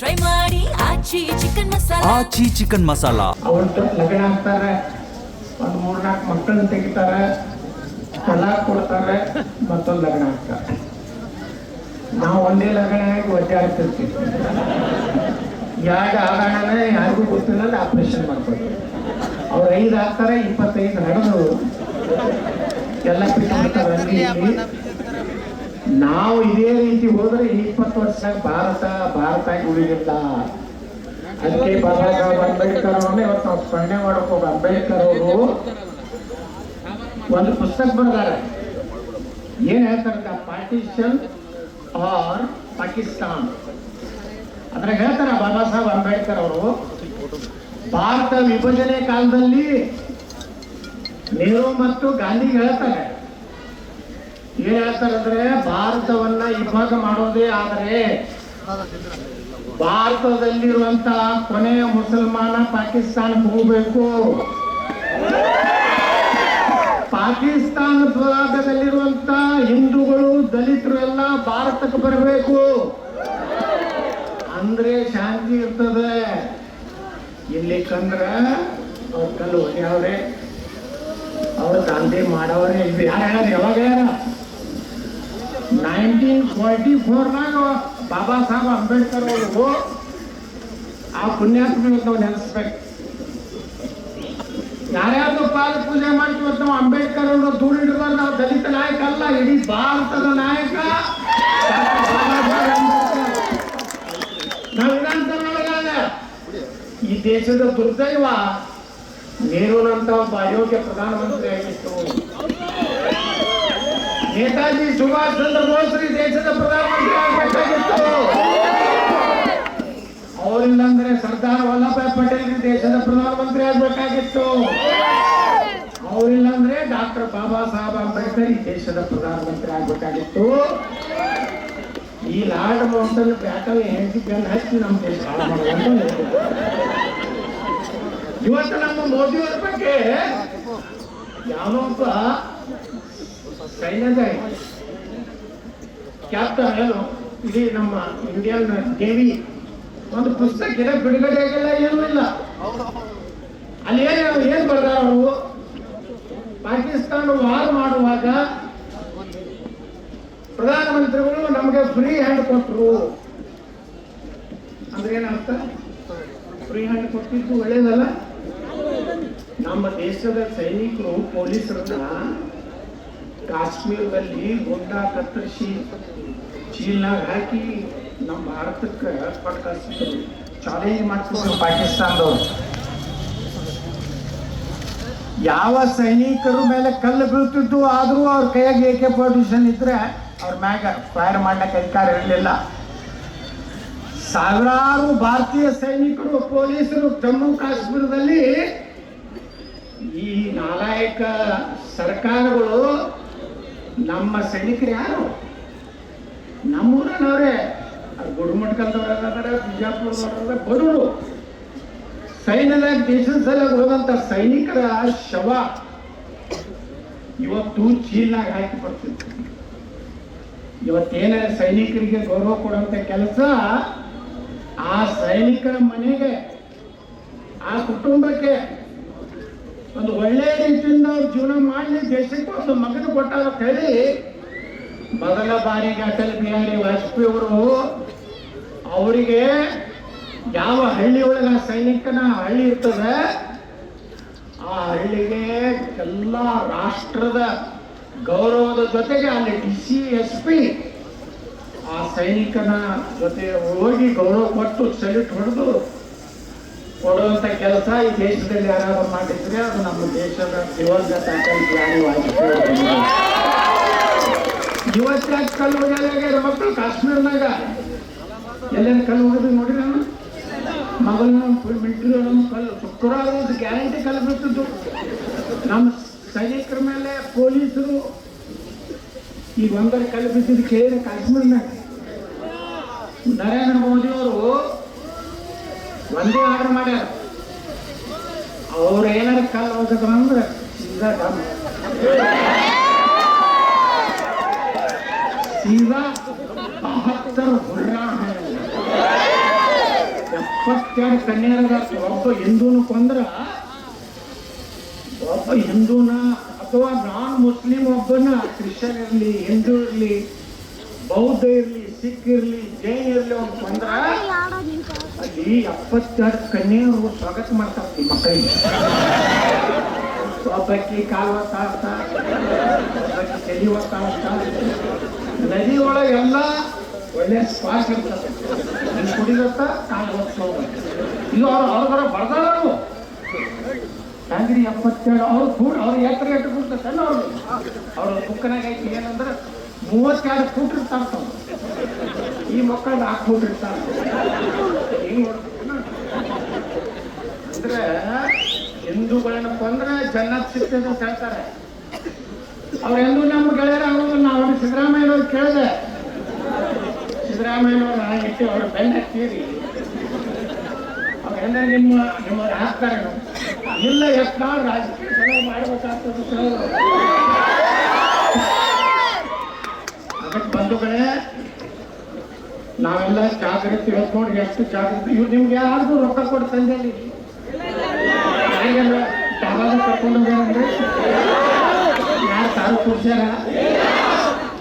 Try ಮಾಡಿ ಆಚಿ chicken masala. ಆಚಿ chicken masala. ಅವತ್ತು ಲಗ್ನ ಆಗ್ತಾರೆ, ಒಂದು 3-4 ಮಕ್ಕಳನ್ನ ತೆಗಿತಾರೆ, ತಲಾಕ್ ಕೊಡ್ತಾರೆ, ಮತ್ತೊಂದು ಲಗ್ನ ಆಗ್ತಾರೆ. ನಾವು ಒಂದೇ ಲಗ್ನ ಆಗಿ ಒದ್ದಾಡ್ತಿರ್ತೀವಿ. ಯಾಕೆ ಆಗೋಣ ಯಾರಿಗೂ ಗೊತ್ತಿಲ್ಲ, ಆಪರೇಷನ್ ಮಾಡ್ಕೊಳ್ತೀವಿ. ಅವ್ರು 5 ಆಗ್ತಾರೆ, 25 ನಡೆದು ಎಲ್ಲ ಬಿಟ್ಬಿಡ್ತಾರೆ. ಅಲ್ಲಿ ನಾವು ಇದೇ ರೀತಿ ಹೋದ್ರೆ 20 ವರ್ಷದಾಗ ಭಾರತ ಆಗಿ ಉಳಿದಿಲ್ಲ. ಅದಕ್ಕೆ ಬಾಬಾ ಸಾಹೇಬ್ ಅಂಬೇಡ್ಕರ್ ಅವ್ರನ್ನೇ ಇವತ್ತು ನಾವು ಸ್ಮರಣೆ ಮಾಡಕ್ ಹೋಗ. ಅಂಬೇಡ್ಕರ್ ಅವರು ಒಂದು ಪುಸ್ತಕ ಬರೆದಾರೆ. ಏನ್ ಹೇಳ್ತಾರೆ, ದ ಪಾರ್ಟಿಷನ್ ಆರ್ ಪಾಕಿಸ್ತಾನ್. ಅದ್ರಾಗ ಹೇಳ್ತಾರ ಬಾಬಾ ಸಾಹೇಬ್ ಅಂಬೇಡ್ಕರ್ ಅವರು, ಭಾರತ ವಿಭಜನೆ ಕಾಲದಲ್ಲಿ ನೆಹರು ಮತ್ತು ಗಾಂಧಿ ಹೇಳ್ತಾರೆ, ಏನ್ ಹೇಳ್ತಾರಂದ್ರೆ, ಭಾರತವನ್ನ ವಿಭಾಗ ಮಾಡೋದೇ ಆದರೆ ಭಾರತದಲ್ಲಿರುವಂತಹ ಕೊನೆಯ ಮುಸಲ್ಮಾನ ಪಾಕಿಸ್ತಾನಕ್ಕೆ ಹೋಗ್ಬೇಕು. ಪಾಕಿಸ್ತಾನ ಭಾಗದಲ್ಲಿರುವಂತ ಹಿಂದೂಗಳು, ದಲಿತರು ಎಲ್ಲ ಭಾರತಕ್ಕೆ ಬರಬೇಕು. ಅಂದ್ರೆ ಶಾಂತಿ ಇರ್ತದೆ. ಇಲ್ಲಿ ಕಂದ್ರ ಅವ್ರ ಕಲ್ಲು ಹೊಡೆಯವ್ರೆ, ಅವ್ರ ದಂಧೆ ಮಾಡವ್ರೆ. ಇದು ಯಾರು ಹೇಳ, ಯಾವಾಗ ಯಾರ 1944ನಾಗ ಬಾಬಾ ಸಾಹೇಬ್ ಅಂಬೇಡ್ಕರ್ ಅವರು ಆ ಪುಣ್ಯಾತ್ಮ ನಾವು ನೆನೆಸ್ಬೇಕು. ಯಾರ್ಯಾರ್ದು ಪಾದ ಪೂಜೆ ಮಾಡ್ತೀವಿ ಅಂತ ನಾವು ಅಂಬೇಡ್ಕರ್ ಅವರು ದೂರ ಇಡಬಾರ್ದು. ನಾವು ದಲಿತ ನಾಯಕ ಅಲ್ಲ, ಇಡೀ ಭಾರತದ ನಾಯಕ ಬಾಬಾ ಸಾಹೇಬ್ ಅಂಬೇಡ್ಕರ್. ನಾವು ವಿಧಾನಸಭೆ ಈ ದೇಶದ ದುರ್ದೈವ ನೆಹರೂನಂತ ಒಬ್ಬ ಅಯೋಗ್ಯ ಪ್ರಧಾನಮಂತ್ರಿ ಆಗಿತ್ತು. ನೇತಾಜಿ ಸುಭಾಷ್ ಚಂದ್ರ ಬೋಸ್ ದೇಶದ ಪ್ರಧಾನಮಂತ್ರಿ ಆಗಬೇಕಾಗಿತ್ತು. ಅವರಿಲ್ಲಂದ್ರೆ ಸರ್ದಾರ್ ವಲ್ಲಭಾಯ್ ಪಟೇಲ್ ದೇಶದ ಪ್ರಧಾನಮಂತ್ರಿ ಆಗ್ಬೇಕಾಗಿತ್ತು. ಅವರಿಲ್ಲಂದ್ರೆ ಡಾಕ್ಟರ್ ಬಾಬಾ ಸಾಹೇಬ್ ಅಂಬೇಡ್ಕರ್ ಈ ದೇಶದ ಪ್ರಧಾನಮಂತ್ರಿ ಆಗ್ಬೇಕಾಗಿತ್ತು. ಈ ಲಾರ್ಡ್ ಮೌಂಟನ್ ಬ್ಯಾಟಲ್ ಹೆಂಡತಿ ಹಚ್ಚಿ ನಮ್ಮ ದೇಶ ಹಾಳು ಮಾಡೋದಂತ. ಇವತ್ತು ನಮ್ಮ ಮೋದಿಯವರ ಬಗ್ಗೆ ಯಾವೊಬ್ಬ ಸೈನ್ಯದ ಕ್ಯಾಪ್ಟನ್ ಏನು ಇಡೀ ನಮ್ಮ ಇಂಡಿಯನ್ ನೇವಿ ಒಂದು ಪುಸ್ತಕ ಬಿಡುಗಡೆ ಆಗಿಲ್ಲ, ಏನೂ ಇಲ್ಲ. ಅಲ್ಲಿ ಏನ್ ಬರ್ದಾರ ಅವರು, ಪಾಕಿಸ್ತಾನ ವಾರ್ ಮಾಡುವಾಗ ಪ್ರಧಾನಮಂತ್ರಿಗಳು ನಮಗೆ ಫ್ರೀ ಹ್ಯಾಂಡ್ ಕೊಟ್ಟರು ಅಂದ್ರೆ ಏನರ್ಥ? ಫ್ರೀ ಹ್ಯಾಂಡ್ ಕೊಟ್ಟಿದ್ದು ಒಳ್ಳೇದಲ್ಲ. ನಮ್ಮ ದೇಶದ ಸೈನಿಕರು ಪೊಲೀಸರನ್ನ ಕಾಶ್ಮೀರದಲ್ಲಿ ಗುಂಡ ಕತ್ತರಿಸಿ ಚೀಲ್ನಾಗ ಹಾಕಿ ನಮ್ಮ ಭಾರತಕ್ಕೆ ಕೊಟ್ಟು ಕಳಿಸಿದ್ರು. ಚಾಲೆಂಜ್ ಮಾಡ್ತಿದ್ರು ಪಾಕಿಸ್ತಾನದವ್ರು. ಯಾವ ಸೈನಿಕರ ಮೇಲೆ ಕಲ್ಲು ಬೀಳ್ತಿದ್ದು ಆದ್ರೂ ಅವ್ರ ಕೈಯಾಗಿ AK-47 ಇದ್ರೆ ಅವ್ರ ಮ್ಯಾಗ ಫೈರ್ ಮಾಡ್ಲಿಕ್ಕೆ ಅಧಿಕಾರ ಇರಲಿಲ್ಲ. ಸಾವಿರಾರು ಭಾರತೀಯ ಸೈನಿಕರು, ಪೊಲೀಸರು ಜಮ್ಮು ಕಾಶ್ಮೀರದಲ್ಲಿ ಈ ನಾಲಾಯಕ ಸರ್ಕಾರಗಳು ನಮ್ಮ ಸೈನಿಕರು ಯಾರು ನಮ್ಮೂರನವ್ರೆ, ಗುರುಮಠಕಲ್ದವ್ರ, ಬಿಜಾಪುರದವ್ರ, ಬಡವರು ಸೈನ್ಯದಾಗ ದೇಶದ ಸಲುವಾಗಿ ಹೋದಂತ ಸೈನಿಕರ ಶವ ಇವತ್ತು ಚೀಲ್ನಾಗ ಹಾಕಿ ಬರ್ತಿತ್ತು. ಇವತ್ತೇನ ಸೈನಿಕರಿಗೆ ಗೌರವ ಕೊಡುವಂತ ಕೆಲಸ ಆ ಸೈನಿಕರ ಮನೆಗೆ, ಆ ಕುಟುಂಬಕ್ಕೆ ಒಂದು ಒಳ್ಳೆ ರೀತಿಯಿಂದ ಅವ್ರು ಜೀವನ ಮಾಡಲಿ, ದೇಶಕ್ಕೆ ಒಂದು ಮಗನ ಕೊಟ್ಟ ಅಂತ ಹೇಳಿ ಮೊದಲ ಬಾರಿಗೆ ಅಟಲ್ ಬಿಹಾರಿ ವಾಜಪೇಯಿ ಅವರು ಅವರಿಗೆ ಯಾವ ಹಳ್ಳಿ ಒಳಗೆ ಆ ಸೈನಿಕನ ಹಳ್ಳಿ ಇರ್ತದೆ ಆ ಹಳ್ಳಿಗೆ ಎಲ್ಲ ರಾಷ್ಟ್ರದ ಗೌರವದ ಜೊತೆಗೆ ಅಲ್ಲಿ DC-SP ಆ ಸೈನಿಕನ ಜೊತೆ ಹೋಗಿ ಗೌರವ ಕೊಟ್ಟು ಸಲ್ಯೂಟ್ ಹೊಡೆದು ಕೊಡುವಂತ ಕೆಲಸ ಈ ದೇಶದಲ್ಲಿ ಯಾರಾದ್ರೂ ಮಾಡಿದ್ರೆ ಅದು ನಮ್ಮ ದೇಶದ ದಿವಂಗತ ಅಟಲ್ ಬಿಹಾರಿ ವಾಜಪೇಯಿ. ಇವತ್ತಾಗ ಕಲ್ಲು ಹೊಡೆಯಾಗ ಮಕ್ಕಳು ಕಾಶ್ಮೀರ್ನಾಗ ಎಲ್ಲೇನು ಕಲ್ಲು ಹೊಡೆದು ನೋಡಿರಿ, ನಾನು ಮಗಳನ್ನ ಮಿಲಿಟರಿ ಕಲ್ಲು ಶುಕ್ರವಾರ ಗ್ಯಾರಂಟಿ ಕಲ್ಲು ಬಿಡ್ತಿದ್ದು. ನಮ್ಮ ಸೈನಿಕರ ಮೇಲೆ ಪೊಲೀಸರು ಈಗ ಒಂದರ ಕಲ್ಲು ಬಿದ್ದಿದ್ದು ಕೇಳಿದ್ರೆ ಕಾಶ್ಮೀರ್ನಾಗ ನರೇಂದ್ರ ಮೋದಿ ಅವರು ಒಂದೇ ಆರ್ಡರ್ ಮಾಡ್ಯಾರ, ಅವ್ರು ಏನಾರ ಕಲ್ಲು ಹೋಗದಂದ್ರೆ ಸೀದಾ सीधा 72 हुर्रा है। 72 ಕನ್ಯರ ಒಬ್ಬ ಹಿಂದೂನು ಕೊಂದ್ರ ಒಬ್ಬ ಹಿಂದೂನ ಅಥವಾ ನಾನ್ ಮುಸ್ಲಿಂ ಒಬ್ಬನ ಕ್ರಿಶ್ಚಿಯನ್ ಇರಲಿ, ಹಿಂದೂ ಇರಲಿ, ಬೌದ್ಧ ಇರಲಿ, ಸಿಖ್ ಇರಲಿ, ಜೈನ್ ಇರಲಿ ಅವ್ನು ಕೊಂದ್ರ ಅಲ್ಲಿ 72 ಕನ್ಯರು ಸ್ವಾಗತ ಮಾಡ್ತಾರೆ ಮಕ್ಕಳಿಗೆ. ಒಬ್ಬಕ್ಕಿ ಕಾಲು ಒತ್ತಾ ಒಬ್ಬಕ್ಕಿ ತಲೆ ಒತ್ತಾ ನದಿ ಒಳಗೆ ಎಲ್ಲ ಒಳ್ಳೆ ಸ್ಪಾಟ್ ಇರ್ತದೆ. ನೀನು ಕುಡಿದತ್ತ ಕಾಲು ಒತ್ಕೊಂಡು ಇದು ಅವ್ರ ಬರ್ದಾರು ಹಂಗ್ರಿ 72 ಅವ್ರು ಕೂಡ ಅವ್ರು ಎತ್ತರ ಎಟ್ಟು ಬಿಡ್ತಲ್ಲ ಅವ್ರ ಬುಕ್ಕನಾಗ ಐತಿ ಏನಂದ್ರೆ 32 ಫೂಟ್ ಇರ್ತಾರ. ಈ ಮಕ್ಕಳು 4 ಫೂಟ್ ಇರ್ತಾರ. ಹಿಂಗ್ ಅಂದ್ರೆ ಹಿಂದೂಗಳನ್ನ ಕೊಂದ್ರೆ ಜನ್ನತ್ ಸಿಗ್ತದೆ ಅಂತ ಹೇಳ್ತಾರೆ. ಅವ್ರೆಂದು ನಮ್ಮ ಗೆಳೆಯರ ಆಗೋದು. ನಾವು ಸಿದ್ದರಾಮಯ್ಯನವ್ರು ಕೇಳಿದೆ, ಸಿದ್ದರಾಮಯ್ಯನವ್ರು ಇಟ್ಟು ಅವ್ರ ಬೆನ್ನ ಹತ್ತೀರಿ ಅವ್ರೆಂದ್ರೆ ನಿಮ್ಮವ್ರು ಹಾಕ್ತಾರೆ. ಇಲ್ಲ ಎಷ್ಟು ರಾಜಕೀಯ ಚಲೋ ಮಾಡ್ಬೇಕಾಗ್ತದೆ. ಅದಕ್ಕೆ ಬಂಧುಗಳೇ, ನಾವೆಲ್ಲ ಜಾಗೃತಿ ಹೇಳ್ಕೊಂಡು ಎಷ್ಟು ಜಾಗೃತಿ. ಇವ್ರು ನಿಮ್ಗೆ ಯಾರ್ದು ರೊಕ್ಕ ಕೊಟ್ಟು ತಂದೇಲಿ ಡಾಬಾದ ಕರ್ಕೊಂಡು ಹೋಗ್ಯಾರಂದ್ರೆ ಯಾರು ಕಾರು ಕೂರ್ಸ್ಯಾರ,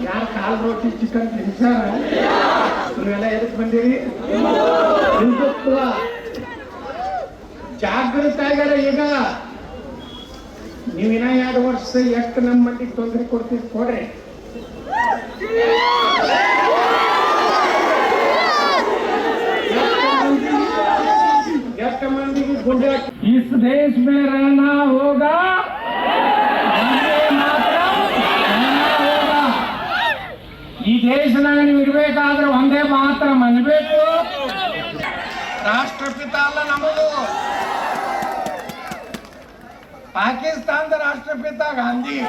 ಯಾರು ಕಾಲು ರೋಟಿ ಚಿಕನ್ ತಿನ್ಸಾರ. ನೀವೆಲ್ಲ ಎದಕ್ಕೆ ಬಂದಿರಿ? ಹಿಂದುತ್ವ ಜಾಗೃತಿ ಆಗ್ಯಾರ. ಈಗ ನೀವಿನ 2 ವರ್ಷ ಎಷ್ಟು ನಮ್ಮ ಮಂದಿಗೆ ತೊಂದರೆ ಕೊಡ್ತೀರಿ ಕೊಡ್ರಿ. ಎಷ್ಟು ಮಂದಿಗೆ ಗುಂಡೆ इस देश में रहना होगा, ಈ ದೇಶದಾಗ ನೀವು ಇರ್ಬೇಕಾದ್ರೆ ಒಂದೇ ಮಾತ್ರ ಮನ್ಬೇಕು, ರಾಷ್ಟ್ರಪಿತ ಅಲ್ಲ ನಮ್ಮದು. ಪಾಕಿಸ್ತಾನದ ರಾಷ್ಟ್ರಪಿತ ಗಾಂಧಿ,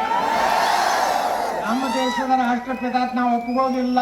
ನಮ್ಮ ದೇಶದ ರಾಷ್ಟ್ರಪಿತ ನಾವು ಒಪ್ಪಿಗೋದಿಲ್ಲ.